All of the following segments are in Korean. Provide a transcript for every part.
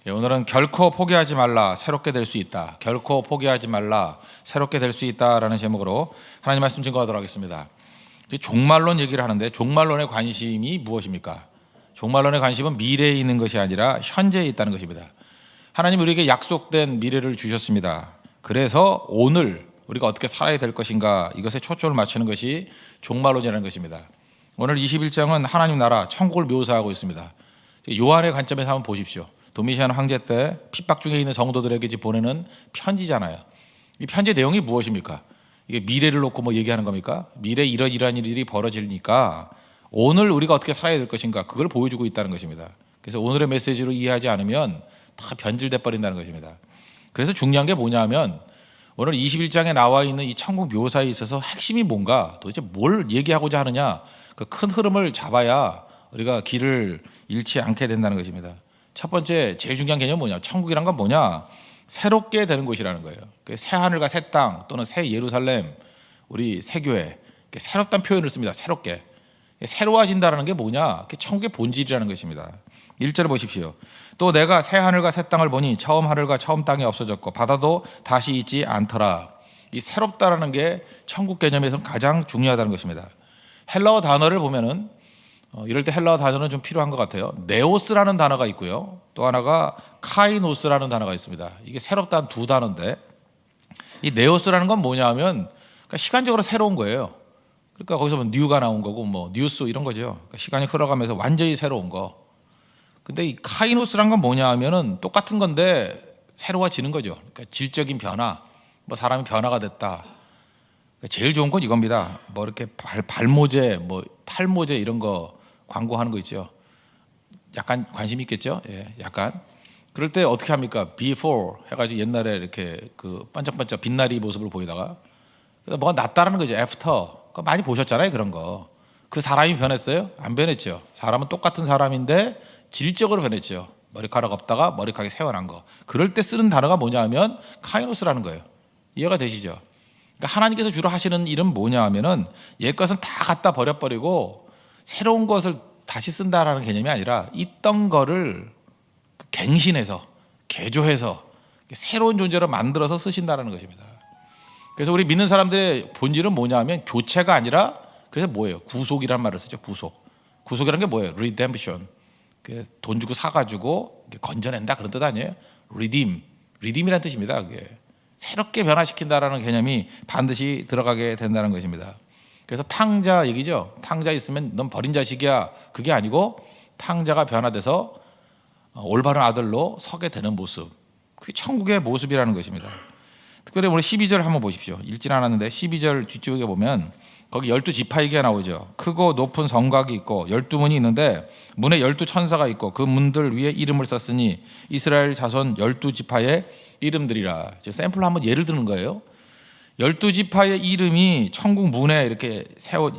오늘은 결코 포기하지 말라, 새롭게 될 수 있다. 결코 포기하지 말라, 새롭게 될 수 있다라는 제목으로 하나님 말씀 증거하도록 하겠습니다. 종말론 얘기를 하는데 종말론의 관심이 무엇입니까? 종말론의 관심은 미래에 있는 것이 아니라 현재에 있다는 것입니다. 하나님 우리에게 약속된 미래를 주셨습니다. 그래서 오늘 우리가 어떻게 살아야 될 것인가, 이것에 초점을 맞추는 것이 종말론이라는 것입니다. 오늘 21장은 하나님 나라 천국을 묘사하고 있습니다. 요한의 관점에서 한번 보십시오. 도미시안 황제 때 핍박 중에 있는 성도들에게 보내는 편지잖아요. 이 편지 내용이 무엇입니까? 이게 미래를 놓고 뭐 얘기하는 겁니까? 미래에 이러이러한 일이 벌어지니까 오늘 우리가 어떻게 살아야 될 것인가, 그걸 보여주고 있다는 것입니다. 그래서 오늘의 메시지로 이해하지 않으면 다 변질돼 버린다는 것입니다. 그래서 중요한 게 뭐냐면 오늘 21장에 나와 있는 이 천국 묘사에 있어서 핵심이 뭔가, 도대체 뭘 얘기하고자 하느냐, 그 큰 흐름을 잡아야 우리가 길을 잃지 않게 된다는 것입니다. 첫 번째 제일 중요한 개념은 뭐냐? 천국이란 건 뭐냐? 새롭게 되는 곳이라는 거예요. 새 하늘과 새 땅, 또는 새 예루살렘, 우리 새 교회, 새롭다는 표현을 씁니다. 새롭게. 새로워진다는 게 뭐냐? 천국의 본질이라는 것입니다. 1절 보십시오. 또 내가 새 하늘과 새 땅을 보니 처음 하늘과 처음 땅이 없어졌고 바다도 다시 있지 않더라. 이 새롭다라는 게 천국 개념에서는 가장 중요하다는 것입니다. 헬라어 단어를 보면은 이럴 때 헬라어 단어는 좀 필요한 것 같아요. 네오스라는 단어가 있고요. 또 하나가 카이노스라는 단어가 있습니다. 이게 새롭다는 두 단어인데, 이 네오스라는 건 뭐냐 하면 그러니까 시간적으로 새로운 거예요. 그러니까 거기서 뭐 뉴가 나온 거고 뭐 뉴스 이런 거죠. 그러니까 시간이 흘러가면서 완전히 새로운 거. 근데 이 카이노스라는 건 뭐냐 하면은 똑같은 건데 새로워지는 거죠. 그러니까 질적인 변화, 뭐 사람이 변화가 됐다. 제일 좋은 건 이겁니다. 뭐 이렇게 발모제, 뭐 탈모제 이런 거 광고하는 거 있죠. 약간 관심 있겠죠? 예, 약간. 그럴 때 어떻게 합니까? before 해가지고 옛날에 이렇게 그 반짝반짝 빛나리 모습을 보이다가 뭐가 낫다라는 거죠. after. 그거 많이 보셨잖아요, 그런 거. 그 사람이 변했어요? 안 변했죠. 사람은 똑같은 사람인데 질적으로 변했죠. 머리카락 없다가 머리카락이 새어난 거. 그럴 때 쓰는 단어가 뭐냐 하면 카이노스라는 거예요. 이해가 되시죠? 그러니까 하나님께서 주로 하시는 일은 뭐냐 하면은 옛 것은 다 갖다 버려버리고 새로운 것을 다시 쓴다라는 개념이 아니라 있던 거를 갱신해서 개조해서 새로운 존재로 만들어서 쓰신다는 것입니다. 그래서 우리 믿는 사람들의 본질은 뭐냐 하면 교체가 아니라, 그래서 뭐예요? 구속이라는 말을 쓰죠. 구속이라는 게 뭐예요? redemption. 돈 주고 사가지고 건져낸다, 그런 뜻 아니에요? redeem이라는 뜻입니다. 그게 새롭게 변화시킨다라는 개념이 반드시 들어가게 된다는 것입니다. 그래서 탕자 얘기죠. 탕자 있으면 넌 버린 자식이야. 그게 아니고 탕자가 변화돼서 올바른 아들로 서게 되는 모습. 그게 천국의 모습이라는 것입니다. 특별히 오늘 12절 한번 보십시오. 읽진 않았는데 12절 뒤쪽에 보면 거기 12지파 얘기가 나오죠. 크고 높은 성곽이 있고 12문이 있는데 문에 12천사가 있고 그 문들 위에 이름을 썼으니 이스라엘 자손 12지파의 이름들이라. 샘플로 한번 예를 드는 거예요. 12지파의 이름이 천국 문에 이렇게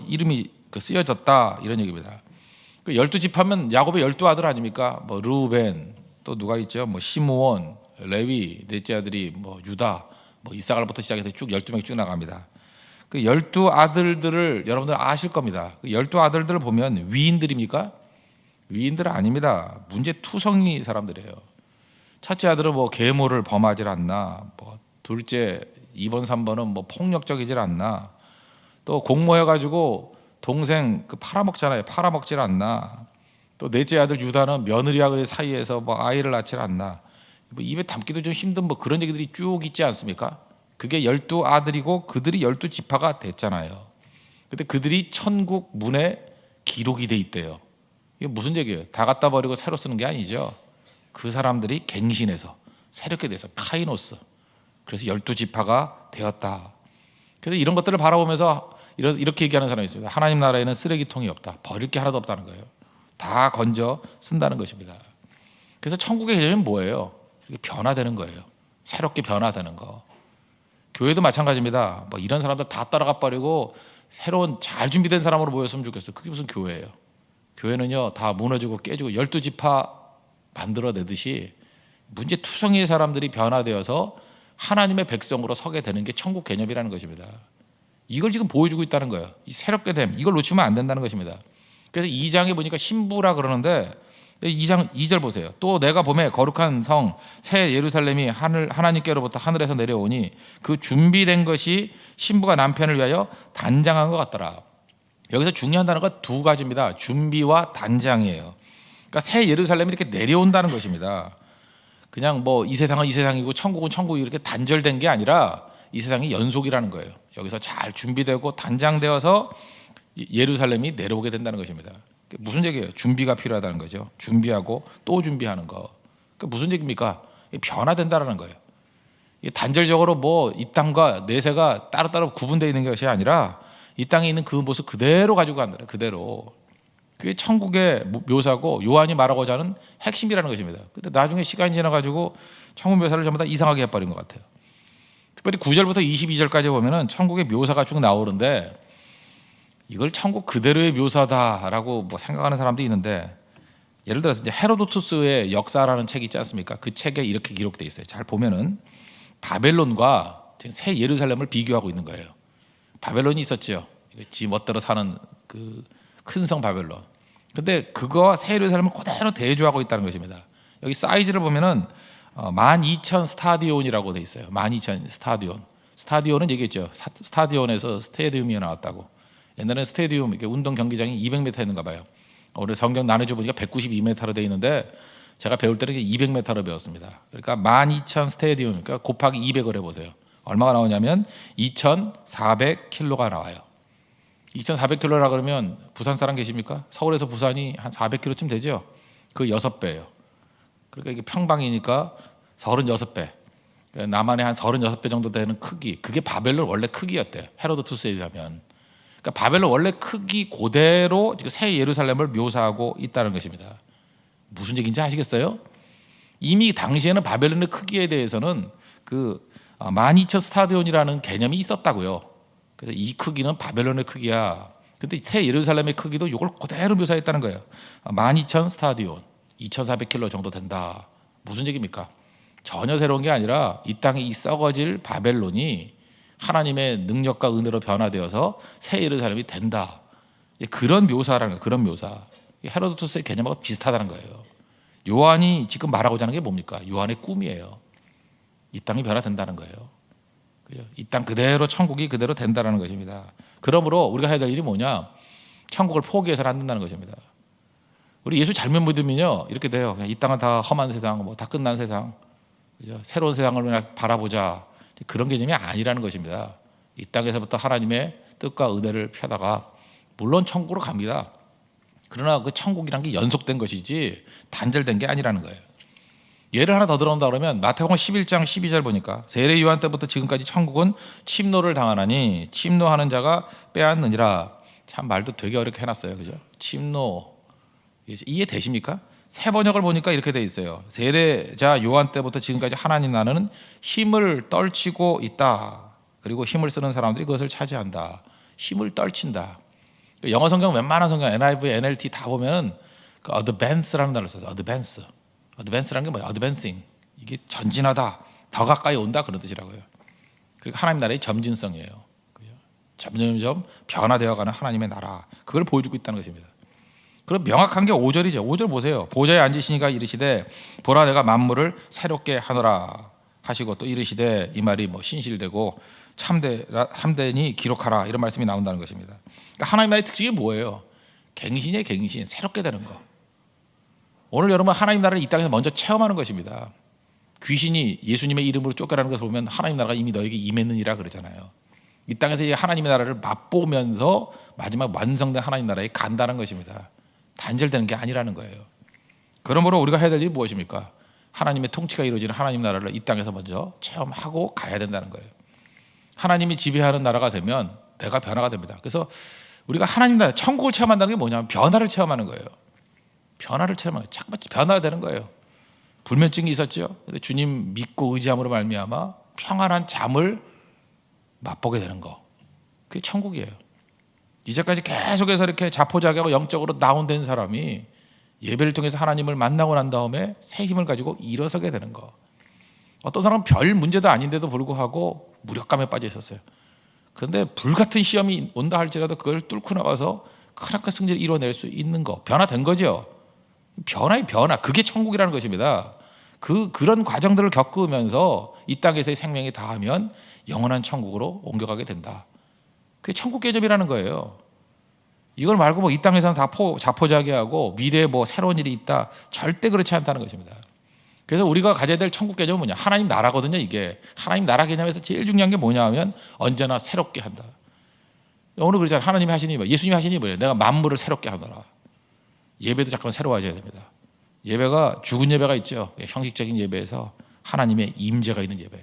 이름이 쓰여졌다, 이런 얘기입니다. 그 12지파면 야곱의 12아들 아닙니까? 뭐 르우벤, 또 누가 있죠? 뭐 시므온, 레위, 넷째 아들이 뭐 유다, 뭐 이사갈부터 시작해서 쭉 12명이 쭉 나갑니다. 그 12아들들을 여러분들 아실 겁니다. 그 12아들들을 보면 위인들입니까? 위인들은 아닙니다. 문제투성이 사람들이에요. 첫째 아들은 뭐 계모를 범하지 않나, 뭐 둘째 2번 3번은 뭐 폭력적이질 않나, 또 공모해가지고 동생 팔아먹잖아요. 팔아먹질 않나, 또 넷째 아들 유다는 며느리하고 사이에서 뭐 아이를 낳질 않나, 뭐 입에 담기도 좀 힘든 뭐 그런 얘기들이 쭉 있지 않습니까? 그게 12아들이고 그들이 12지파가 됐잖아요. 근데 그들이 천국 문에 기록이 돼 있대요. 이게 무슨 얘기예요? 다 갖다 버리고 새로 쓰는 게 아니죠. 그 사람들이 갱신해서 새롭게 돼서 카이노스, 그래서 12지파가 되었다. 그래서 이런 것들을 바라보면서 이렇게 얘기하는 사람이 있습니다. 하나님 나라에는 쓰레기통이 없다. 버릴 게 하나도 없다는 거예요. 다 건져 쓴다는 것입니다. 그래서 천국의 개념은 뭐예요? 변화되는 거예요. 새롭게 변화되는 거. 교회도 마찬가지입니다. 뭐 이런 사람들 다 따라가 버리고 새로운 잘 준비된 사람으로 모였으면 좋겠어요. 그게 무슨 교회예요? 교회는요, 다 무너지고 깨지고 12지파 만들어내듯이 문제투성이의 사람들이 변화되어서 하나님의 백성으로 서게 되는 게 천국 개념이라는 것입니다. 이걸 지금 보여주고 있다는 거예요. 이 새롭게 됨, 이걸 놓치면 안 된다는 것입니다. 그래서 2장에 보니까 신부라 그러는데 2절 보세요. 또 내가 봄에 거룩한 성 새 예루살렘이 하나님께로부터 하늘에서 내려오니 그 준비된 것이 신부가 남편을 위하여 단장한 것 같더라. 여기서 중요한 단어가 두 가지입니다. 준비와 단장이에요. 그러니까 새 예루살렘이 이렇게 내려온다는 것입니다. 그냥 뭐 이 세상은 이 세상이고 천국은 천국이 이렇게 단절된 게 아니라 이 세상이 연속이라는 거예요. 여기서 잘 준비되고 단장되어서 예루살렘이 내려오게 된다는 것입니다. 무슨 얘기예요? 준비가 필요하다는 거죠. 준비하고 또 준비하는 거. 무슨 얘기입니까? 변화된다는 거예요. 단절적으로 뭐 이 땅과 내세가 따로따로 구분되어 있는 것이 아니라 이 땅에 있는 그 모습 그대로 가지고 간다. 그대로. 그게 천국의 묘사고 요한이 말하고자 하는 핵심이라는 것입니다. 근데 나중에 시간이 지나가지고 천국 묘사를 전부 다 이상하게 해버린 것 같아요. 특별히 9절부터 22절까지 보면은 천국의 묘사가 쭉 나오는데 이걸 천국 그대로의 묘사다라고 뭐 생각하는 사람도 있는데, 예를 들어서 이제 헤로도투스의 역사라는 책이 있지 않습니까? 그 책에 이렇게 기록되어 있어요. 잘 보면은 바벨론과 지금 새 예루살렘을 비교하고 있는 거예요. 바벨론이 있었죠. 지 멋대로 사는 그 큰 성 바벨론. 근데 그거와 새 예루살렘을 그대로 대조하고 있다는 것입니다. 여기 사이즈를 보면은 12,000 스타디온이라고 돼 있어요. 12,000 스타디온. 스타디온은 얘기했죠. 스타디온에서 스테디움이 나왔다고. 옛날에 스테디움 이렇게 운동 경기장이 200m였는가 봐요. 오늘 성경 나눠줘 보니까 192m로 돼 있는데 제가 배울 때는 200m로 배웠습니다. 그러니까 12,000 스테디움, 그러니까 곱하기 200을 해보세요. 얼마가 나오냐면 2,400km가 나와요. 2,400km라 그러면 부산 사람 계십니까? 서울에서 부산이 한 400km쯤 되죠. 그 6배예요. 그러니까 이게 평방이니까 36배. 남한의 한 36배 정도 되는 크기. 그게 바벨론 원래 크기였대요. 헤로도투스에 의하면. 그러니까 바벨론 원래 크기 그대로 지금 새 예루살렘을 묘사하고 있다는 것입니다. 무슨 얘기인지 아시겠어요? 이미 당시에는 바벨론의 크기에 대해서는 그 12,000 스타디온이라는 개념이 있었다고요. 그래서 이 크기는 바벨론의 크기야. 근데 새 예루살렘의 크기도 이걸 그대로 묘사했다는 거예요. 12,000 스타디온, 2,400km 정도 된다. 무슨 얘기입니까? 전혀 새로운 게 아니라 이 땅에 이 썩어질 바벨론이 하나님의 능력과 은혜로 변화되어서 새 예루살렘이 된다. 그런 묘사라는 거예요. 그런 묘사. 헤로도투스의 개념하고 비슷하다는 거예요. 요한이 지금 말하고자 하는 게 뭡니까? 요한의 꿈이에요. 이 땅이 변화된다는 거예요. 이 땅 그대로 천국이 그대로 된다는 것입니다. 그러므로 우리가 해야 될 일이 뭐냐? 천국을 포기해서는 안 된다는 것입니다. 우리 예수 잘못 믿으면요 이렇게 돼요. 그냥 이 땅은 다 험한 세상, 뭐 다 끝난 세상, 그죠? 새로운 세상을 그냥 바라보자. 그런 개념이 아니라는 것입니다. 이 땅에서부터 하나님의 뜻과 은혜를 펴다가 물론 천국으로 갑니다. 그러나 그 천국이란 게 연속된 것이지 단절된 게 아니라는 거예요. 예를 하나 더 들어온다 그러면 마태복음 11장 12절 보니까 세례 요한 때부터 지금까지 천국은 침노를 당하나니 침노하는 자가 빼앗느니라. 참 말도 되게 어렵게 해놨어요. 그죠? 침노. 이해되십니까? 새 번역을 보니까 이렇게 돼 있어요. 세례자 요한 때부터 지금까지 하나님 나라는 힘을 떨치고 있다. 그리고 힘을 쓰는 사람들이 그것을 차지한다. 힘을 떨친다. 영어 성경 웬만한 성경 NIV, NLT 다 보면은 그 advance라는 단어를 써요. advance. advance라는 게 뭐예요? advancing. 이게 전진하다, 더 가까이 온다 그런 뜻이라고요. 그리고 하나님 나라의 점진성이에요. 점점점 변화되어가는 하나님의 나라. 그걸 보여주고 있다는 것입니다. 그럼 명확한 게 5절이죠. 5절 보세요. 보좌에 앉으시니까 이르시되 보라 내가 만물을 새롭게 하노라 하시고 또 이르시되, 이 말이 뭐 신실되고 참되니 기록하라 이런 말씀이 나온다는 것입니다. 그러니까 하나님 나라의 특징이 뭐예요? 갱신이에요. 갱신. 새롭게 되는 거. 오늘 여러분 하나님 나라를 이 땅에서 먼저 체험하는 것입니다. 귀신이 예수님의 이름으로 쫓겨나는 것을 보면 하나님 나라가 이미 너에게 임했느니라 그러잖아요. 이 땅에서 하나님의 나라를 맛보면서 마지막 완성된 하나님 나라에 간다는 것입니다. 단절되는 게 아니라는 거예요. 그러므로 우리가 해야 될 일이 무엇입니까? 하나님의 통치가 이루어지는 하나님 나라를 이 땅에서 먼저 체험하고 가야 된다는 거예요. 하나님이 지배하는 나라가 되면 내가 변화가 됩니다. 그래서 우리가 하나님 나라, 천국을 체험한다는 게 뭐냐면 변화를 체험하는 거예요. 변화를 체험하는 거예요. 자꾸 변화가 되는 거예요. 불면증이 있었죠. 근데 주님 믿고 의지함으로 말미암아 평안한 잠을 맛보게 되는 거. 그게 천국이에요. 이제까지 계속해서 이렇게 자포자기하고 영적으로 다운된 사람이 예배를 통해서 하나님을 만나고 난 다음에 새 힘을 가지고 일어서게 되는 거. 어떤 사람은 별 문제도 아닌데도 불구하고 무력감에 빠져 있었어요. 그런데 불같은 시험이 온다 할지라도 그걸 뚫고 나가서 크나큰 승리를 이뤄낼 수 있는 거. 변화된 거죠. 변화의 변화, 그게 천국이라는 것입니다. 그런 과정들을 겪으면서 이 땅에서의 생명이 다하면 영원한 천국으로 옮겨가게 된다. 그게 천국 개념이라는 거예요. 이걸 말고 뭐 이 땅에서는 다 자포자기하고 미래에 뭐 새로운 일이 있다, 절대 그렇지 않다는 것입니다. 그래서 우리가 가져야 될 천국 개념은 뭐냐? 하나님 나라거든요. 이게 하나님 나라 개념에서 제일 중요한 게 뭐냐 하면 언제나 새롭게 한다. 오늘 그러잖아요. 하나님이 하시니 뭐, 예수님이 하시니 뭐예요? 내가 만물을 새롭게 하노라. 예배도 잠깐 새로워져야 됩니다. 예배가 죽은 예배가 있죠. 형식적인 예배에서 하나님의 임재가 있는 예배.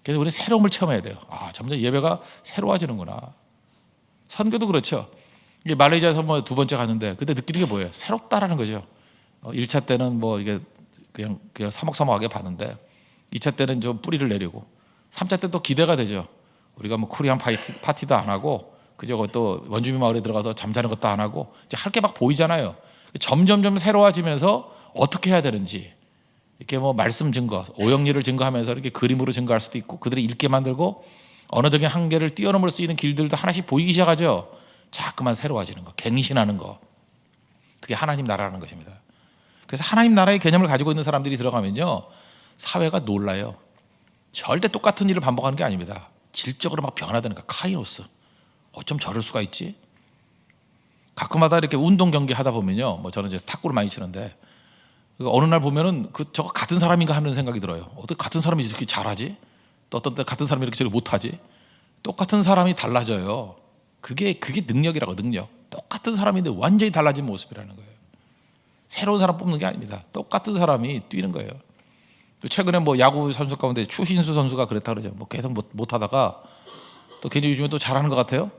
그래서 우리 새로움을 체험해야 돼요. 점점 예배가 새로워지는구나. 선교도 그렇죠. 말레이시아에서 뭐 두 번째 갔는데 그때 느끼는 게 뭐예요? 새롭다라는 거죠. 1차 때는 뭐 이게 그냥 서먹서먹하게 봤는데 2차 때는 좀 뿌리를 내리고 3차 때 또 기대가 되죠. 우리가 뭐 코리안 파티도 안 하고 그저 또 원주민 마을에 들어가서 잠자는 것도 안 하고 이제 할 게 막 보이잖아요. 점점점 새로워지면서 어떻게 해야 되는지 이렇게 뭐 말씀 증거, 오영리를 증거하면서 이렇게 그림으로 증거할 수도 있고 그들이 읽게 만들고 언어적인 한계를 뛰어넘을 수 있는 길들도 하나씩 보이기 시작하죠. 자꾸만 새로워지는 거, 갱신하는 거. 그게 하나님 나라라는 것입니다. 그래서 하나님 나라의 개념을 가지고 있는 사람들이 들어가면요, 사회가 놀라요. 절대 똑같은 일을 반복하는 게 아닙니다. 질적으로 막 변화되는 거. 카이노스. 어쩜 저럴 수가 있지? 가끔마다 이렇게 운동 경기 하다 보면요, 뭐 저는 이제 탁구를 많이 치는데 어느 날 보면은 저거 같은 사람인가 하는 생각이 들어요. 어떻게 같은 사람이 이렇게 잘하지? 또 어떤 때 같은 사람이 이렇게 저렇게 못하지? 똑같은 사람이 달라져요. 그게 능력이라고. 능력. 똑같은 사람인데 완전히 달라진 모습이라는 거예요. 새로운 사람 뽑는 게 아닙니다. 똑같은 사람이 뛰는 거예요. 또 최근에 뭐 야구 선수 가운데 추신수 선수가 그랬다 그러죠. 뭐 계속 못하다가 또 괜히 요즘에 또 잘하는 것 같아요.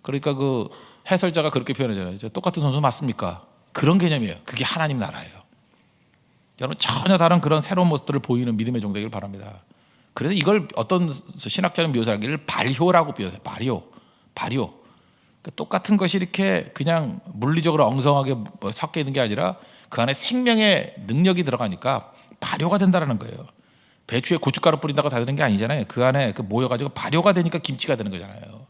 그러니까 그 해설자가 그렇게 표현하잖아요. 똑같은 선수 맞습니까? 그런 개념이에요. 그게 하나님 나라예요. 여러분 전혀 다른 그런 새로운 모습들을 보이는 믿음의 종 되기를 바랍니다. 그래서 이걸 어떤 신학자는 묘사하기를 발효라고 표현해요. 발효. 그러니까 똑같은 것이 이렇게 그냥 물리적으로 엉성하게 섞여 있는 게 아니라 그 안에 생명의 능력이 들어가니까 발효가 된다는 거예요. 배추에 고춧가루 뿌린다고 다 되는 게 아니잖아요. 그 안에 모여가지고 발효가 되니까 김치가 되는 거잖아요.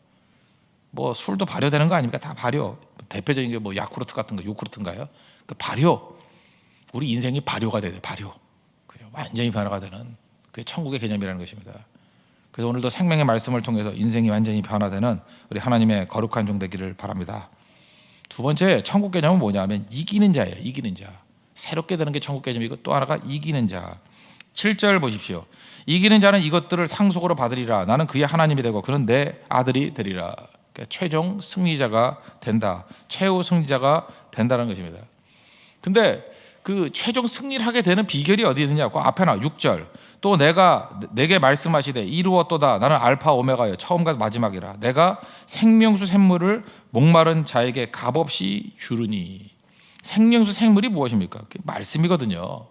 뭐 술도 발효되는 거 아닙니까? 다 발효. 대표적인 게 뭐 야쿠르트 같은 거, 요구르트인가요? 그 발효. 우리 인생이 발효가 돼야 돼요. 발효. 완전히 변화가 되는 그게 천국의 개념이라는 것입니다. 그래서 오늘도 생명의 말씀을 통해서 인생이 완전히 변화되는 우리 하나님의 거룩한 종 되기를 바랍니다. 두 번째 천국 개념은 뭐냐면 이기는 자예요. 이기는 자. 새롭게 되는 게 천국 개념이고 또 하나가 이기는 자. 7절 보십시오. 이기는 자는 이것들을 상속으로 받으리라. 나는 그의 하나님이 되고 그는 내 아들이 되리라. 그러니까 최종 승리자가 된다. 최후 승리자가 된다는 것입니다. 근데 그 최종 승리를 하게 되는 비결이 어디 있느냐고 앞에 나와 6절. 또 내가 내게 말씀하시되 이루었도다. 나는 알파 오메가여 처음과 마지막이라. 내가 생명수 샘물을 목마른 자에게 값없이 주르니. 생명수 샘물이 무엇입니까? 말씀이거든요.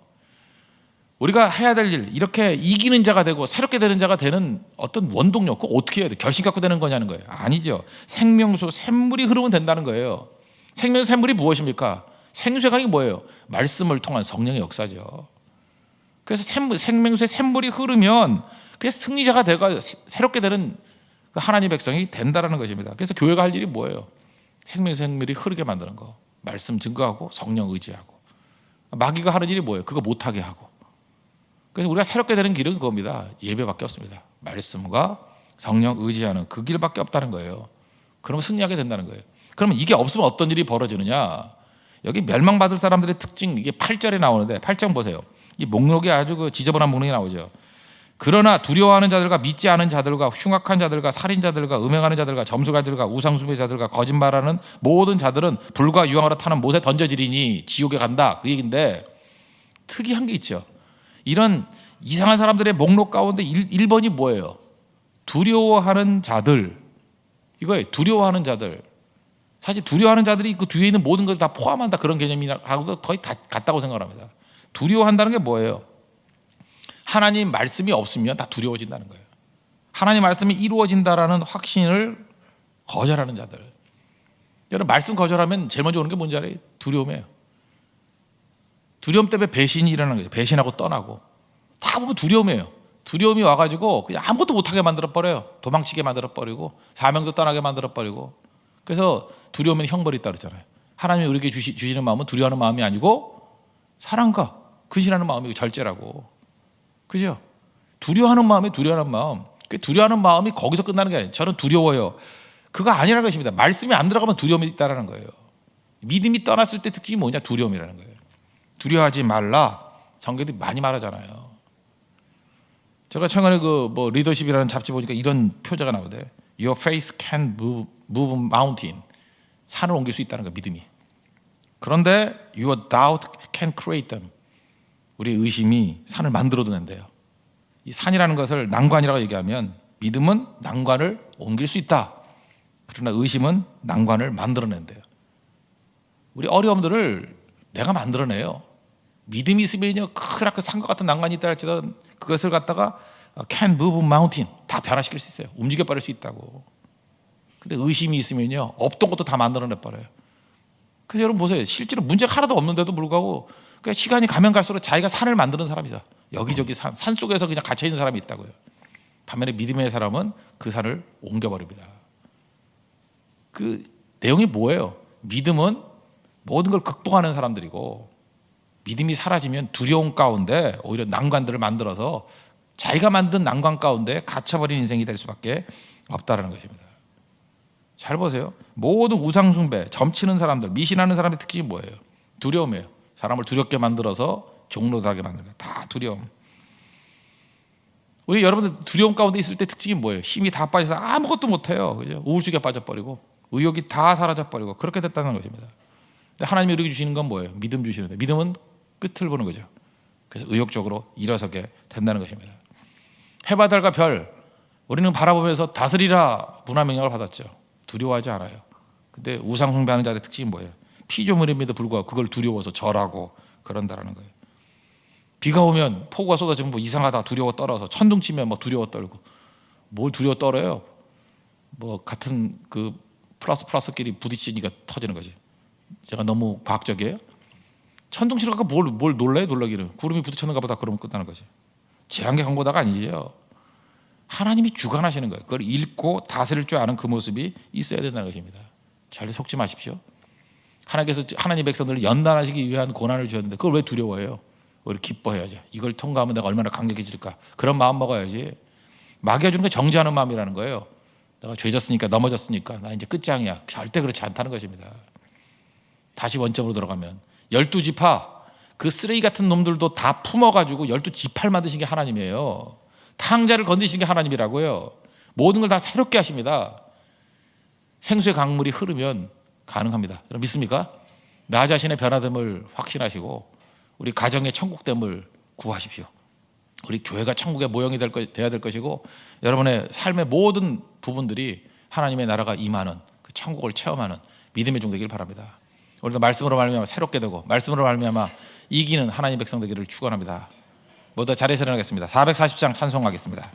우리가 해야 될 일, 이렇게 이기는 자가 되고 새롭게 되는 자가 되는 어떤 원동력, 그거 어떻게 해야 돼? 결심 갖고 되는 거냐는 거예요. 아니죠. 생명수 샘물이 흐르면 된다는 거예요. 생명수 샘물이 무엇입니까? 생수의 강이 뭐예요? 말씀을 통한 성령의 역사죠. 그래서 생명수의 샘물이 흐르면 그게 승리자가 되고 새롭게 되는 하나님의 백성이 된다는 것입니다. 그래서 교회가 할 일이 뭐예요? 생명수의 샘물이 흐르게 만드는 거. 말씀 증거하고 성령 의지하고. 마귀가 하는 일이 뭐예요? 그거 못하게 하고. 그래서 우리가 새롭게 되는 길은 그겁니다. 예배밖에 없습니다. 말씀과 성령 의지하는 그 길밖에 없다는 거예요. 그러면 승리하게 된다는 거예요. 그러면 이게 없으면 어떤 일이 벌어지느냐? 여기 멸망받을 사람들의 특징, 이게 8절에 나오는데 8절 보세요. 이 목록이 아주 지저분한 목록이 나오죠. 그러나 두려워하는 자들과 믿지 않은 자들과 흉악한 자들과 살인자들과 음행하는 자들과 점수가들과 우상숭배자들과 거짓말하는 모든 자들은 불과 유황으로 타는 못에 던져지리니 지옥에 간다. 그 얘기인데 특이한 게 있죠. 이런 이상한 사람들의 목록 가운데 1번이 뭐예요? 두려워하는 자들. 이거예요. 두려워하는 자들. 사실 두려워하는 자들이 그 뒤에 있는 모든 것을 다 포함한다. 그런 개념이라고도 거의 다 같다고 생각합니다. 두려워한다는 게 뭐예요? 하나님 말씀이 없으면 다 두려워진다는 거예요. 하나님 말씀이 이루어진다라는 확신을 거절하는 자들. 여러분 말씀 거절하면 제일 먼저 오는 게 뭔지 알아요? 두려움이에요. 두려움 때문에 배신이 일어나는 거예요. 배신하고 떠나고. 다 보면 두려움이에요. 두려움이 와가지고 그냥 아무것도 못하게 만들어버려요. 도망치게 만들어버리고 사명도 떠나게 만들어버리고. 그래서 두려움은 형벌이 있다 그랬잖아요. 하나님이 우리에게 주시는 마음은 두려워하는 마음이 아니고 사랑과 근신하는 마음이 절제라고. 그죠? 두려워하는 마음이 두려워하는 마음. 그 두려워하는 마음이 거기서 끝나는 게 아니에요. 저는 두려워요. 그거 아니라는 것입니다. 말씀이 안 들어가면 두려움이 있다라는 거예요. 믿음이 떠났을 때 특징이 뭐냐? 두려움이라는 거예요. 두려워하지 말라. 성경도 많이 말하잖아요. 제가 최근에 그 뭐 리더십이라는 잡지 보니까 이런 표제가 나오대. Your faith can move mountain. 산을 옮길 수 있다는 거예요. 믿음이. 그런데 your doubt can create them. 우리의 의심이 산을 만들어내는데요. 이 산이라는 것을 난관이라고 얘기하면 믿음은 난관을 옮길 수 있다. 그러나 의심은 난관을 만들어낸대요. 우리 어려움들을 내가 만들어내요. 믿음이 있으면요, 크라크 산과 같은 난관이 있다 할지라도 그것을 갖다가 can move mountain 다 변화시킬 수 있어요. 움직여버릴 수 있다고. 근데 의심이 있으면요, 없던 것도 다 만들어내버려요. 그래서 여러분 보세요. 실제로 문제가 하나도 없는데도 불구하고 그러니까 시간이 가면 갈수록 자기가 산을 만드는 사람이죠. 여기저기 산 속에서 그냥 갇혀있는 사람이 있다고요. 반면에 믿음의 사람은 그 산을 옮겨버립니다. 그 내용이 뭐예요? 믿음은 모든 걸 극복하는 사람들이고, 믿음이 사라지면 두려움 가운데 오히려 난관들을 만들어서 자기가 만든 난관 가운데 갇혀버린 인생이 될 수밖에 없다는 것입니다. 잘 보세요. 모든 우상숭배, 점치는 사람들, 미신하는 사람의 특징이 뭐예요? 두려움이에요. 사람을 두렵게 만들어서 종로하게 만드는 거예요. 다 두려움. 우리 여러분들 두려움 가운데 있을 때 특징이 뭐예요? 힘이 다 빠져서 아무것도 못해요. 그죠? 우울증에 빠져버리고 의욕이 다 사라져버리고 그렇게 됐다는 것입니다. 근데 하나님이 우리에게 주시는 건 뭐예요? 믿음 주시는데, 믿음은 끝을 보는 거죠. 그래서 의욕적으로 일어서게 된다는 것입니다. 해와 달과 별, 우리는 바라보면서 다스리라 문화 명령을 받았죠. 두려워하지 않아요. 근데 우상 숭배하는 자의 특징이 뭐예요? 피조물임에도 불구하고 그걸 두려워서 절하고 그런다라는 거예요. 비가 오면 폭우가 쏟아지면 뭐 이상하다 두려워 떨어서, 천둥 치면 뭐 두려워 떨고. 뭘 두려워 떨어요? 뭐 같은 그 플러스끼리 부딪히니까 터지는 거지. 제가 너무 과학적이에요? 천둥 치는 거가 뭘 놀라요? 놀라기는. 구름이 부딪혔는가 보다 그러면 끝나는 거지. 재앙의 강보다가 아니에요. 하나님이 주관하시는 거예요. 그걸 읽고 다스릴 줄 아는 그 모습이 있어야 된다는 것입니다. 잘 속지 마십시오. 하나님께서 하나님의 백성들을 연단하시기 위한 고난을 주셨는데 그걸 왜 두려워해요? 우리 기뻐해야죠. 이걸 통과하면 내가 얼마나 강력해질까. 그런 마음 먹어야지. 마귀가 주는 게 정죄하는 마음이라는 거예요. 내가 죄졌으니까, 넘어졌으니까 나 이제 끝장이야. 절대 그렇지 않다는 것입니다. 다시 원점으로 들어가면 12지파, 그 쓰레기 같은 놈들도 다 품어가지고 12지파를 만드신 게 하나님이에요. 탕자를 건드신 게 하나님이라고요. 모든 걸 다 새롭게 하십니다. 생수의 강물이 흐르면 가능합니다. 여러분 믿습니까? 나 자신의 변화됨을 확신하시고 우리 가정의 천국됨을 구하십시오. 우리 교회가 천국의 모형이 돼야 될 것이고, 여러분의 삶의 모든 부분들이 하나님의 나라가 임하는 그 천국을 체험하는 믿음의 종 되길 바랍니다. 오늘도 말씀으로 말미암아 새롭게 되고, 말씀으로 말미암아 이기는 하나님 백성 되기를 축원합니다. 모두 자리에서 일어나겠습니다. 440장 찬송하겠습니다.